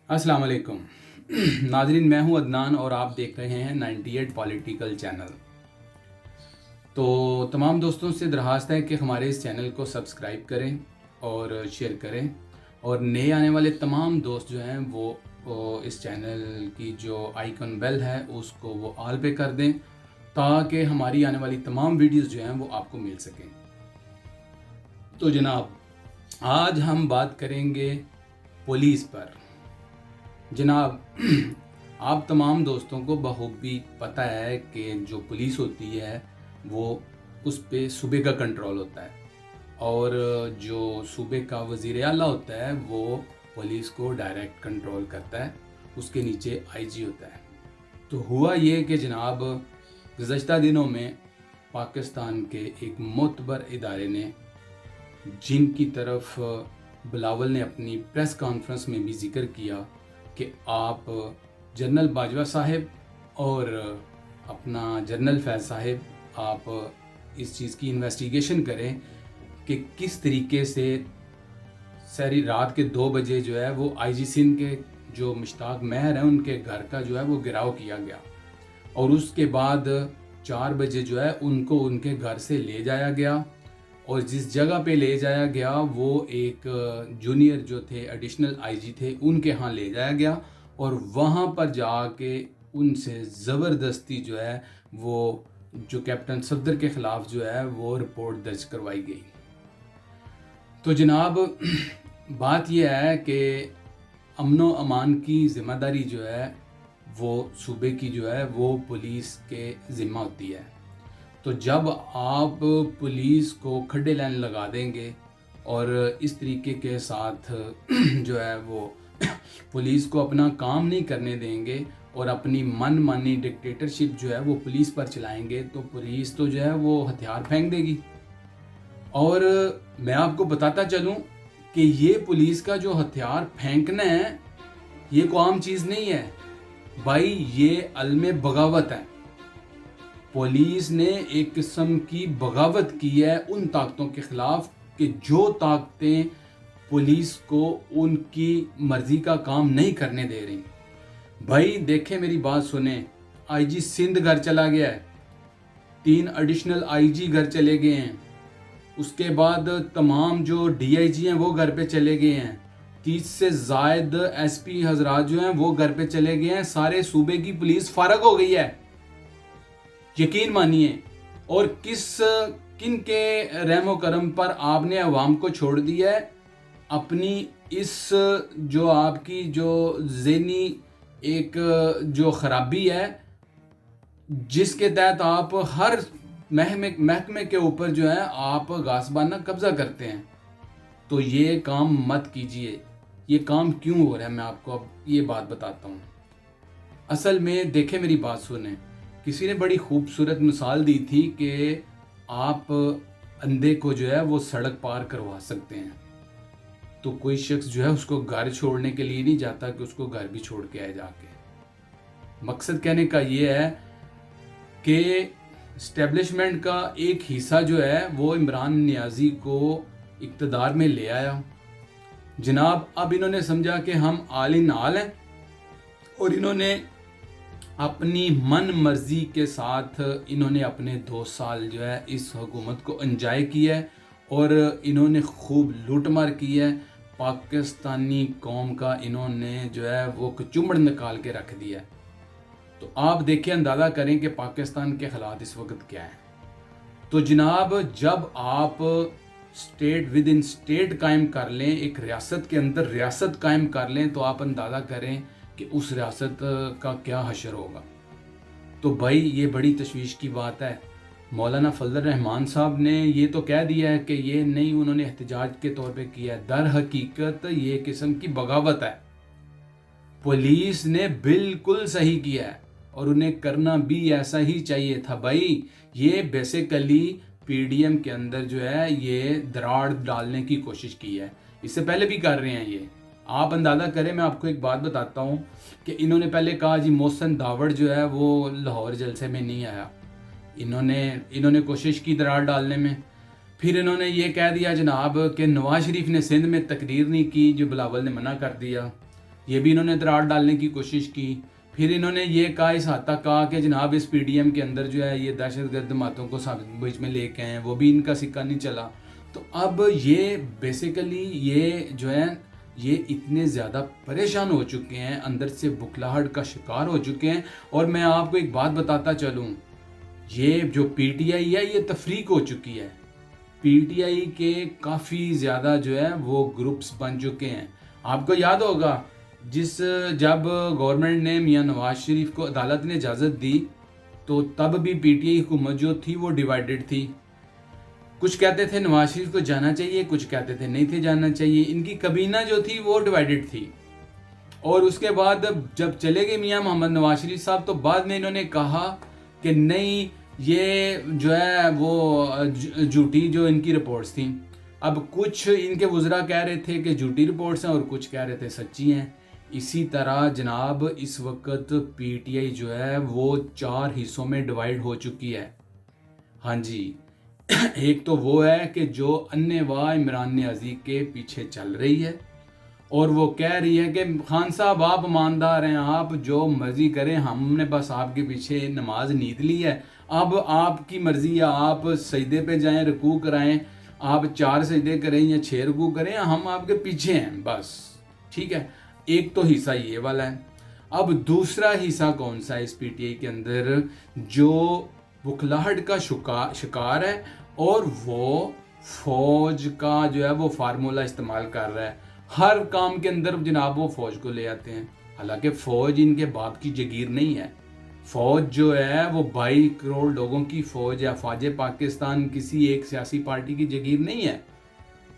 السلام علیکم ناظرین، میں ہوں عدنان اور آپ دیکھ رہے ہیں 98 پولیٹیکل چینل۔ تو تمام دوستوں سے درخواست ہے کہ ہمارے اس چینل کو سبسکرائب کریں اور شیئر کریں، اور نئے آنے والے تمام دوست جو ہیں وہ اس چینل کی جو آئیکن بیل ہے اس کو وہ آل پہ کر دیں، تاکہ ہماری آنے والی تمام ویڈیوز جو ہیں وہ آپ کو مل سکیں۔ تو جناب، آج ہم بات کریں گے پولیس پر۔ جناب، آپ تمام دوستوں کو بخوبی پتہ ہے کہ جو پولیس ہوتی ہے وہ اس پہ صوبے کا کنٹرول ہوتا ہے، اور جو صوبے کا وزیر اعلیٰ ہوتا ہے وہ پولیس کو ڈائریکٹ کنٹرول کرتا ہے، اس کے نیچے آئی جی ہوتا ہے۔ تو ہوا یہ کہ جناب، گزشتہ دنوں میں پاکستان کے ایک معتبر ادارے نے، جن کی طرف بلاول نے اپنی پریس کانفرنس میں بھی ذکر کیا کہ آپ جنرل باجوہ صاحب اور اپنا جنرل فیض صاحب، آپ اس چیز کی انویسٹیگیشن کریں کہ کس طریقے سے سحری رات کے 2 بجے جو ہے وہ آئی جی سندھ کے جو مشتاق مہر ہیں ان کے گھر کا جو ہے وہ گھراؤ کیا گیا، اور اس کے بعد 4 بجے جو ہے ان کو ان کے گھر سے لے جایا گیا، اور جس جگہ پہ لے جایا گیا وہ ایک جونیئر جو تھے، ایڈیشنل آئی جی تھے، ان کے ہاں لے جایا گیا، اور وہاں پر جا کے ان سے زبردستی جو ہے وہ جو کیپٹن صفدر کے خلاف جو ہے وہ رپورٹ درج کروائی گئی۔ تو جناب، بات یہ ہے کہ امن و امان کی ذمہ داری جو ہے وہ صوبے کی جو ہے وہ پولیس کے ذمہ ہوتی ہے۔ تو جب آپ پولیس کو کھڈے لائن لگا دیں گے اور اس طریقے کے ساتھ جو ہے وہ پولیس کو اپنا کام نہیں کرنے دیں گے اور اپنی من مانی ڈکٹیٹرشپ جو ہے وہ پولیس پر چلائیں گے، تو پولیس تو جو ہے وہ ہتھیار پھینک دے گی۔ اور میں آپ کو بتاتا چلوں کہ یہ پولیس کا جو ہتھیار پھینکنا ہے یہ کوئی عام چیز نہیں ہے بھائی، یہ علم بغاوت ہے۔ پولیس نے ایک قسم کی بغاوت کی ہے ان طاقتوں کے خلاف کہ جو طاقتیں پولیس کو ان کی مرضی کا کام نہیں کرنے دے رہی۔ بھائی دیکھیں، میری بات سنیں، آئی جی سندھ گھر چلا گیا ہے، 3 ایڈیشنل آئی جی گھر چلے گئے ہیں، اس کے بعد تمام جو ڈی آئی جی ہیں وہ گھر پہ چلے گئے ہیں، 30 سے زائد ایس پی حضرات جو ہیں وہ گھر پہ چلے گئے ہیں، سارے صوبے کی پولیس فارغ ہو گئی ہے، یقین مانیے۔ اور کن کے رحم و کرم پر آپ نے عوام کو چھوڑ دیا ہے؟ اپنی اس جو آپ کی جو ذہنی ایک جو خرابی ہے، جس کے تحت آپ ہر محکمے کے اوپر جو ہے آپ غاصبانہ قبضہ کرتے ہیں، تو یہ کام مت کیجئے۔ یہ کام کیوں ہو رہا ہے میں آپ کو اب یہ بات بتاتا ہوں۔ اصل میں دیکھیں، میری بات سنیں، کسی نے بڑی خوبصورت مثال دی تھی کہ آپ اندھے کو جو ہے وہ سڑک پار کروا سکتے ہیں، تو کوئی شخص جو ہے اس کو گھر چھوڑنے کے لیے نہیں جاتا کہ اس کو گھر بھی چھوڑ کے آئے جا کے۔ مقصد کہنے کا یہ ہے کہ اسٹیبلشمنٹ کا ایک حصہ جو ہے وہ عمران نیازی کو اقتدار میں لے آیا۔ جناب، اب انہوں نے سمجھا کہ ہم آل ان آل ہیں، اور انہوں نے اپنی من مرضی کے ساتھ انہوں نے اپنے 2 سال جو ہے اس حکومت کو انجوائے کیا ہے، اور انہوں نے خوب لوٹ مار کی ہے۔ پاکستانی قوم کا انہوں نے جو ہے وہ کچمبڑ نکال کے رکھ دیا ہے۔ تو آپ دیکھیں، اندازہ کریں کہ پاکستان کے حالات اس وقت کیا ہیں۔ تو جناب، جب آپ اسٹیٹ ود ان اسٹیٹ قائم کر لیں، ایک ریاست کے اندر ریاست قائم کر لیں، تو آپ اندازہ کریں کہ اس ریاست کا کیا حشر ہوگا۔ تو بھائی یہ بڑی تشویش کی بات ہے۔ مولانا فضل الرحمان صاحب نے یہ تو کہہ دیا ہے کہ یہ نہیں انہوں نے احتجاج کے طور پہ کیا ہے، در حقیقت یہ قسم کی بغاوت ہے۔ پولیس نے بالکل صحیح کیا ہے، اور انہیں کرنا بھی ایسا ہی چاہیے تھا بھائی۔ یہ بیسیکلی پی ڈی ایم کے اندر جو ہے یہ دراڑ ڈالنے کی کوشش کی ہے، اس سے پہلے بھی کر رہے ہیں یہ۔ آپ اندازہ کریں، میں آپ کو ایک بات بتاتا ہوں کہ انہوں نے پہلے کہا جی محسن داوڑ جو ہے وہ لاہور جلسے میں نہیں آیا، انہوں نے کوشش کی درار ڈالنے میں. پھر انہوں نے یہ کہہ دیا جناب کہ نواز شریف نے سندھ میں تقریر نہیں کی جو بلاول نے منع کر دیا، یہ بھی انہوں نے درار ڈالنے کی کوشش کی. پھر انہوں نے یہ کہا، اس حد تک کہا کہ جناب اس پی ڈی ایم کے اندر جو ہے یہ دہشت گرد جماعتوں کو بیچ میں لے کے ہیں، وہ بھی ان کا سکہ نہیں چلا. تو اب یہ بیسیکلی یہ جو ہے یہ اتنے زیادہ پریشان ہو چکے ہیں، اندر سے بکھلاہٹ کا شکار ہو چکے ہیں. اور میں آپ کو ایک بات بتاتا چلوں، یہ جو پی ٹی آئی ہے یہ تفریق ہو چکی ہے. پی ٹی آئی کے کافی زیادہ جو ہے وہ گروپس بن چکے ہیں. آپ کو یاد ہوگا جب گورنمنٹ نے میاں نواز شریف کو عدالت نے اجازت دی تو تب بھی پی ٹی آئی حکومت جو تھی وہ ڈیوائیڈڈ تھی. کچھ کہتے تھے نواز شریف کو جانا چاہیے، کچھ کہتے تھے نہیں تھے جانا چاہیے. ان کی کابینہ جو تھی وہ ڈیوائیڈڈ تھی. اور اس کے بعد جب چلے گئے میاں محمد نواز شریف صاحب تو بعد میں انہوں نے کہا کہ نہیں یہ جو ہے وہ جھوٹی جو ان کی رپورٹس تھیں. اب کچھ ان کے وزراء کہہ رہے تھے کہ جھوٹی رپورٹس ہیں اور کچھ کہہ رہے تھے سچی ہیں. اسی طرح جناب اس وقت پی ٹی آئی جو ہے وہ 4 حصوں میں ڈیوائیڈ ہو چکی ہے. ہاں جی، ایک تو وہ ہے کہ جو انواع عمران نیازی کے پیچھے چل رہی ہے اور وہ کہہ رہی ہے کہ خان صاحب آپ ایماندار ہیں، آپ جو مرضی کریں، ہم نے بس آپ کے پیچھے نماز نیند لی ہے، اب آپ کی مرضی ہے، آپ سجدے پہ جائیں، رکوع کرائیں، آپ 4 سجدے کریں یا 6 رکوع کریں، ہم آپ کے پیچھے ہیں بس. ٹھیک ہے، ایک تو حصہ یہ والا ہے. اب دوسرا حصہ کون سا ہے اس پی ٹی آئی کے اندر جو بکھلاہٹ کا شکار ہے اور وہ فوج کا جو ہے وہ فارمولہ استعمال کر رہا ہے. ہر کام کے اندر جناب وہ فوج کو لے آتے ہیں، حالانکہ فوج ان کے باپ کی جگیر نہیں ہے. فوج جو ہے وہ 22 کروڑ لوگوں کی فوج ہے. فوج پاکستان کسی ایک سیاسی پارٹی کی جگیر نہیں ہے،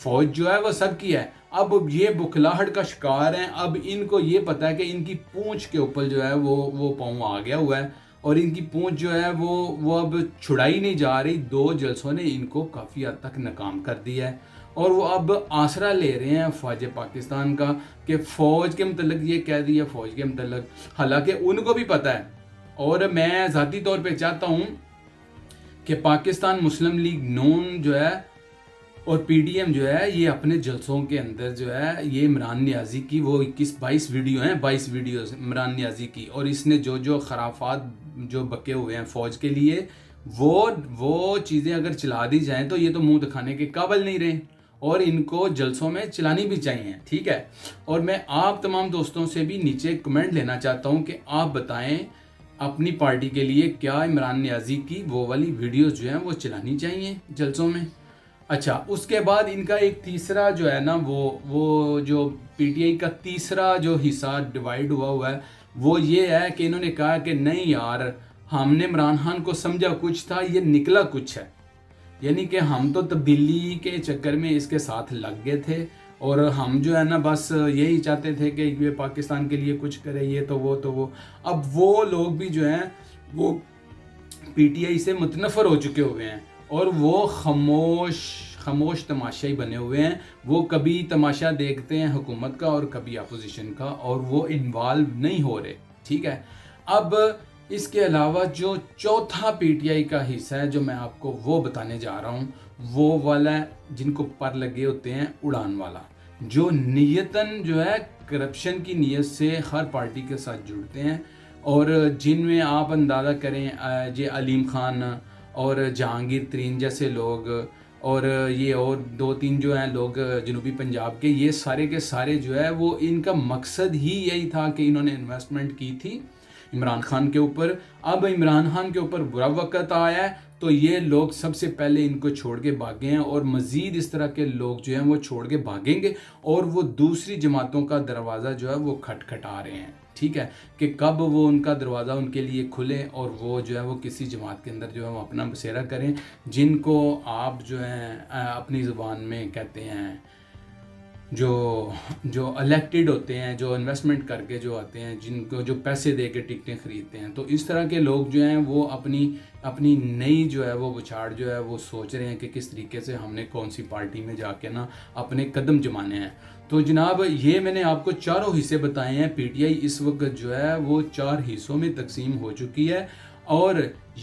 فوج جو ہے وہ سب کی ہے. اب یہ بکھلاہٹ کا شکار ہیں. اب ان کو یہ پتا ہے کہ ان کی پونچھ کے اوپر جو ہے وہ پاؤں آ گیا ہوا ہے اور ان کی پونچھ جو ہے وہ اب چھڑائی نہیں جا رہی. 2 جلسوں نے ان کو کافی حد تک ناکام کر دیا ہے اور وہ اب آسرا لے رہے ہیں فوج پاکستان کا کہ فوج کے متعلق یہ کہہ دیا فوج کے متعلق، حالانکہ ان کو بھی پتہ ہے. اور میں ذاتی طور پہ چاہتا ہوں کہ پاکستان مسلم لیگ نون جو ہے اور پی ڈی ایم جو ہے یہ اپنے جلسوں کے اندر جو ہے یہ عمران نیازی کی وہ 22 ویڈیو ہیں، 22 ویڈیوز عمران نیازی کی، اور اس نے جو خرافات جو بکے ہوئے ہیں فوج کے لیے وہ چیزیں اگر چلا دی جائیں تو یہ تو منہ دکھانے کے قابل نہیں رہے اور ان کو جلسوں میں چلانی بھی چاہیے. ٹھیک ہے، اور میں آپ تمام دوستوں سے بھی نیچے کمنٹ لینا چاہتا ہوں کہ آپ بتائیں اپنی پارٹی کے لیے کیا عمران نیازی کی وہ والی ویڈیوز جو ہیں وہ چلانی چاہیے جلسوں میں. اچھا، اس کے بعد ان کا ایک تیسرا جو ہے نا وہ جو پی ٹی آئی کا تیسرا جو حصہ ڈیوائیڈ ہوا ہے وہ یہ ہے کہ انہوں نے کہا کہ نہیں یار ہم نے عمران خان کو سمجھا کچھ تھا، یہ نکلا کچھ ہے. یعنی کہ ہم تو تبدیلی کے چکر میں اس کے ساتھ لگ گئے تھے اور ہم جو ہے نا بس یہی چاہتے تھے کہ یہ پاکستان کے لیے کچھ کرے، یہ تو وہ. اب وہ لوگ بھی جو ہیں وہ پی ٹی آئی سے متنفر ہو چکے ہوئے ہیں اور وہ خاموش تماشائی بنے ہوئے ہیں. وہ کبھی تماشا دیکھتے ہیں حکومت کا اور کبھی اپوزیشن کا اور وہ انوالو نہیں ہو رہے. ٹھیک ہے، اب اس کے علاوہ جو چوتھا پی ٹی آئی کا حصہ ہے جو میں آپ کو وہ بتانے جا رہا ہوں وہ والا ہے جن کو پر لگے ہوتے ہیں اڑان والا، جو نیتاً جو ہے کرپشن کی نیت سے ہر پارٹی کے ساتھ جڑتے ہیں اور جن میں آپ اندازہ کریں یہ علیم خان اور جہانگیر ترین جیسے لوگ اور یہ اور 2-3 جو ہیں لوگ جنوبی پنجاب کے، یہ سارے کے سارے جو ہے وہ ان کا مقصد ہی یہی تھا کہ انہوں نے انویسٹمنٹ کی تھی عمران خان کے اوپر. اب عمران خان کے اوپر برا وقت آیا ہے تو یہ لوگ سب سے پہلے ان کو چھوڑ کے بھاگے ہیں اور مزید اس طرح کے لوگ جو ہیں وہ چھوڑ کے بھاگیں گے اور وہ دوسری جماعتوں کا دروازہ جو ہے وہ کھٹکھٹا رہے ہیں. ٹھیک ہے، کہ کب وہ ان کا دروازہ ان کے لیے کھلے اور وہ جو ہے وہ کسی جماعت کے اندر جو ہے وہ اپنا بسیرا کریں جن کو آپ جو ہیں اپنی زبان میں کہتے ہیں جو الیکٹڈ ہوتے ہیں، جو انویسٹمنٹ کر کے جو آتے ہیں، جن کو جو پیسے دے کے ٹکٹیں خریدتے ہیں. تو اس طرح کے لوگ جو ہیں وہ اپنی نئی جو ہے وہ بچھاڑ جو ہے وہ سوچ رہے ہیں کہ کس طریقے سے ہم نے کون سی پارٹی میں جا کے نا اپنے قدم جمانے ہیں. تو جناب یہ میں نے آپ کو چاروں حصے بتائے ہیں. پی ٹی آئی اس وقت جو ہے وہ 4 حصوں میں تقسیم ہو چکی ہے، اور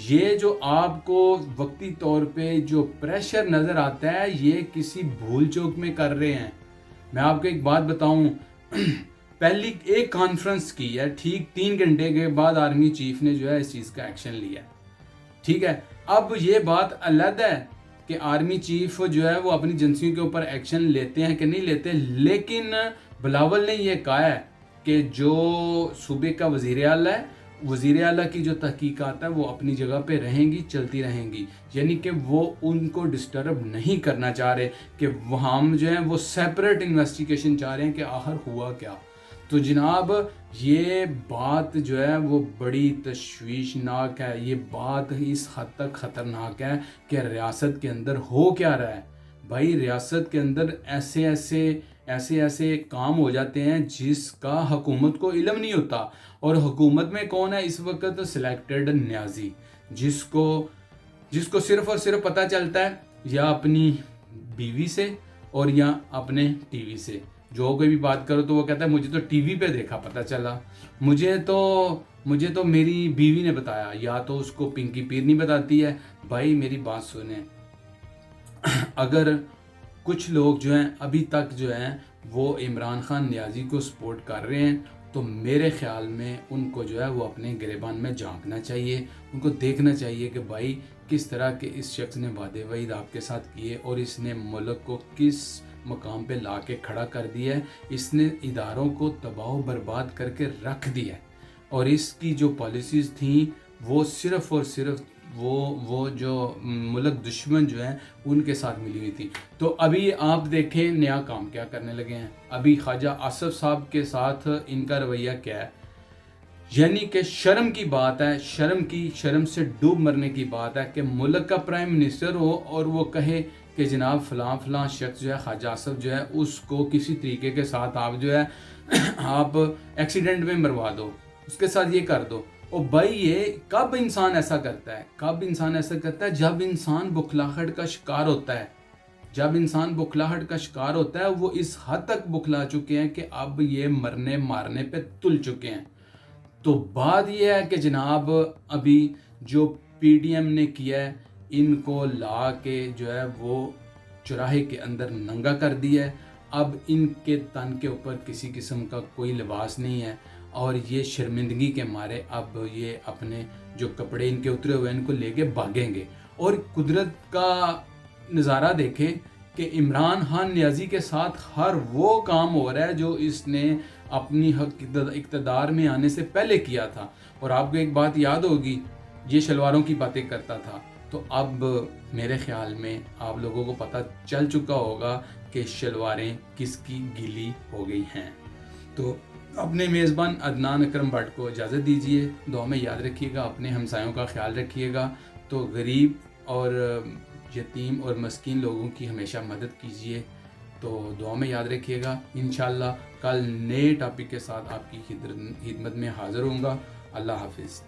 یہ جو آپ کو وقتی طور پہ جو پریشر نظر آتا ہے یہ کسی بھول چوک میں کر رہے ہیں. میں آپ کو ایک بات بتاؤں، پہلی ایک کانفرنس کی ہے، ٹھیک 3 گھنٹے کے بعد آرمی چیف نے جو ہے اس چیز کا ایکشن لیا. ٹھیک ہے، اب یہ بات علیحدہ ہے کہ آرمی چیف جو ہے وہ اپنی ایجنسیوں کے اوپر ایکشن لیتے ہیں کہ نہیں لیتے، لیکن بلاول نے یہ کہا ہے کہ جو صوبے کا وزیر اعلیٰ ہے، وزیر اعلیٰ کی جو تحقیقات ہے وہ اپنی جگہ پہ رہیں گی، چلتی رہیں گی. یعنی کہ وہ ان کو ڈسٹرب نہیں کرنا چاہ رہے کہ ہم جو ہیں وہ سیپریٹ انویسٹیگیشن چاہ رہے ہیں کہ آخر ہوا کیا. تو جناب یہ بات جو ہے وہ بڑی تشویشناک ہے، یہ بات اس حد تک خطرناک ہے کہ ریاست کے اندر ہو کیا رہا ہے. بھائی ریاست کے اندر ایسے کام ہو جاتے ہیں جس کا حکومت کو علم نہیں ہوتا. اور حکومت میں کون ہے اس وقت؟ سلیکٹڈ نیازی، جس کو صرف اور صرف پتہ چلتا ہے یا اپنی بیوی سے اور یا اپنے ٹی وی سے. جو کوئی بھی بات کرو تو وہ کہتا ہے مجھے تو ٹی وی پہ دیکھا پتہ چلا، مجھے تو میری بیوی نے بتایا، یا تو اس کو پنکی پیرنی بتاتی ہے. بھائی میری بات سنیں، اگر کچھ لوگ جو ہیں ابھی تک جو ہیں وہ عمران خان نیازی کو سپورٹ کر رہے ہیں، تو میرے خیال میں ان کو جو ہے وہ اپنے گریبان میں جھانکنا چاہیے. ان کو دیکھنا چاہیے کہ بھائی کس طرح کے اس شخص نے وعدے وعید آپ کے ساتھ کیے اور اس نے ملک کو کس مقام پہ لا کے کھڑا کر دیا ہے. اس نے اداروں کو تباہ و برباد کر کے رکھ دیا ہے، اور اس کی جو پالیسیز تھیں وہ صرف اور صرف وہ جو ملک دشمن جو ہیں ان کے ساتھ ملی ہوئی تھی. تو ابھی آپ دیکھیں نیا کام کیا کرنے لگے ہیں. ابھی خواجہ آصف صاحب کے ساتھ ان کا رویہ کیا ہے، یعنی کہ شرم کی بات ہے، شرم سے ڈوب مرنے کی بات ہے کہ ملک کا پرائم منسٹر ہو اور وہ کہے کہ جناب فلاں شخص جو ہے خواجہ آصف جو ہے اس کو کسی طریقے کے ساتھ آپ جو ہے آپ ایکسیڈنٹ میں مروا دو، اس کے ساتھ یہ کر دو. اور بھائی یہ کب انسان ایسا کرتا ہے؟ جب انسان بخلاہٹ کا شکار ہوتا ہے. وہ اس حد تک بخلا چکے ہیں کہ اب یہ مرنے مارنے پہ تل چکے ہیں. تو بات یہ ہے کہ جناب ابھی جو پی ڈی ایم نے کیا ہے، ان کو لا کے جو ہے وہ چوراہے کے اندر ننگا کر دیا ہے. اب ان کے تن کے اوپر کسی قسم کا کوئی لباس نہیں ہے، اور یہ شرمندگی کے مارے اب یہ اپنے جو کپڑے ان کے اترے ہوئے ان کو لے کے بھاگیں گے. اور قدرت کا نظارہ دیکھیں کہ عمران خان نیازی کے ساتھ ہر وہ کام ہو رہا ہے جو اس نے اپنی اقتدار میں آنے سے پہلے کیا تھا. اور آپ کو ایک بات یاد ہوگی، یہ شلواروں کی باتیں کرتا تھا. تو اب میرے خیال میں آپ لوگوں کو پتہ چل چکا ہوگا کہ شلواریں کس کی گیلی ہو گئی ہیں. تو اپنے میزبان عدنان اکرم بٹ کو اجازت دیجیے. دعا میں یاد رکھیے گا، اپنے ہمسایوں کا خیال رکھیے گا. تو غریب اور یتیم اور مسکین لوگوں کی ہمیشہ مدد کیجیے. تو دعا میں یاد رکھیے گا. انشاءاللہ کل نئے ٹاپک کے ساتھ آپ کی خدمت میں حاضر ہوں گا. اللہ حافظ.